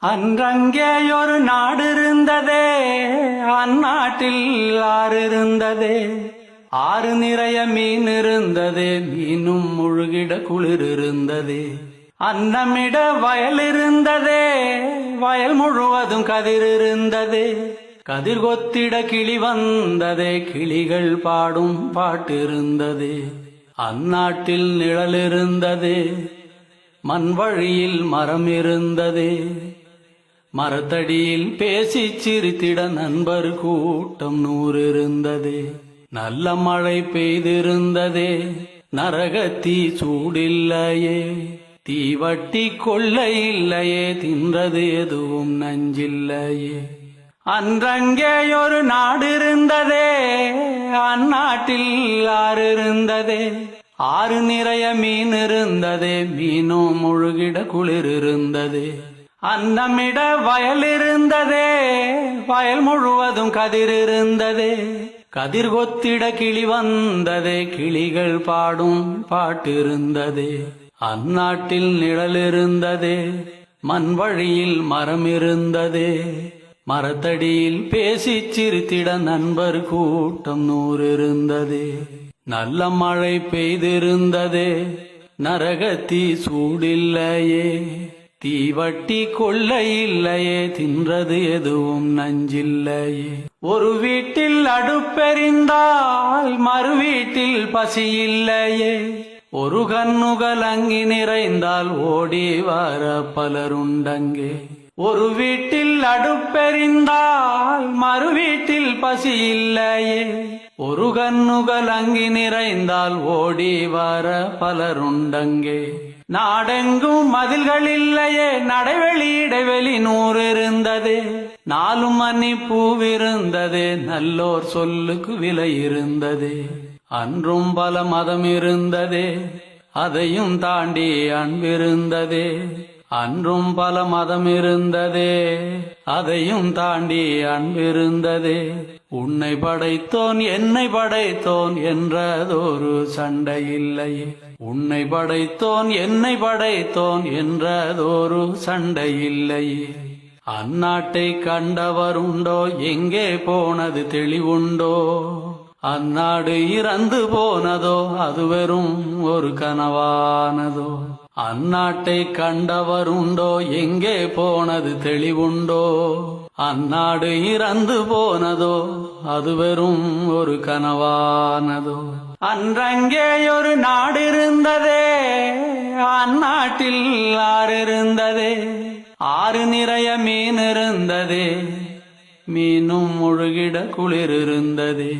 அன்றங்கேயொரு நாடு இருந்ததே, அந்நாட்டில் ஆறு இருந்ததே. ஆறு நிறைய மீன் இருந்ததே, மீனும் முழுகிட குளிர் இருந்ததே. அன்னமிட வயல் இருந்ததே, வயல் முழுவதும் கதிர் இருந்ததே. கதிர் கொத்திட கிளி வந்ததே, கிளிகள் பாடும் பாட்டு இருந்ததே. அந்நாட்டில் நிழல் இருந்ததே, மண் வழியில் மரம் இருந்ததே. மரத்தடியில் பேசி சிரித்திட நண்பர் கூட்டம் 100 இருந்ததே. நல்ல மழை பெய்திருந்ததே, நரகத்தீ சூடில்லையே. தீவட்டி கொள்ளை இல்லையே, தின்றது எதுவும் நஞ்சில்லையே. அன்றங்கேயொரு நாடு இருந்ததே, அந்நாட்டில் ஆறு இருந்ததே. ஆறு நிறைய மீன் இருந்ததே, மீனும் முழுகிட குளிர் இருந்ததே. அன்னமிட வயல் இருந்ததே, வயல் முழுவதும் கதிர் இருந்ததே. கதிர் கொத்திட கிளி வந்ததே, கிளிகள் பாடும் பாட்டு இருந்ததே. அந்நாட்டில் நிழல் இருந்ததே, மண் வழியில் மரம் இருந்ததே. மரத்தடியில் பேசி சிரித்திட நண்பர் கூட்டம் 100 இருந்ததே. நல்ல மழை பெய்திருந்ததே, நரகத்தீ சூடில்லையே. தீவட்டி கொள்ளை இல்லையே, தின்றது எதுவும் நஞ்சில்லையே. ஒரு வீட்டில் அடுப்பெறிந்தால் மறு வீட்டில் பசி இல்லையே. ஒரு கண்ணுகள் அங்கி நிறைந்தால் ஓடி வர பலருண்டங்கே. ஒரு வீட்டில் அடுப்பெறிந்தால் மறு வீட்டில் பசி இல்லையே. ஒரு கண்ணுகள் அங்கி நிறைந்தால் ஓடி வர பலருண்டங்கே. நாடெங்கும் மதில்கள் இல்லையே, நடைவெளி இடைவெளி 100 இருந்ததே. 4 மணி பூவிருந்ததே, நல்லோர் சொல்லுக்கு விலை இருந்ததே. அன்றும் பல மதம் இருந்ததே, அதையும் தாண்டி அன்பிருந்ததே. அன்றும் பல மதம் இருந்ததே, அதையும் தாண்டி அன்பிருந்ததே. உன்னை படைத்தோன் என்னை படைத்தோன் என்றதொரு சண்டை இல்லையே. உன்னை படைத்தோன் என்னை படைத்தோன் என்றதொரு சண்டை இல்லையே. அந்நாட்டை கண்டவருண்டோ, எங்கே போனது தெளிவுண்டோ. அந்நாடு இறந்து போனதோ, அது வெறும் ஒரு கனவானதோ. அந்நாட்டை கண்டவருண்டோ, எங்கே போனது தெளிவுண்டோ. அந்நாடு இறந்து போனதோ, அது வெறும் ஒரு கனவானதோ. அன்றங்கேயொரு நாடு இருந்ததே, அந்நாட்டில் ஆறு இருந்ததே. ஆறு நிறைய மீன் இருந்ததே, மீனும் முழுகிட குளிர் இருந்ததே.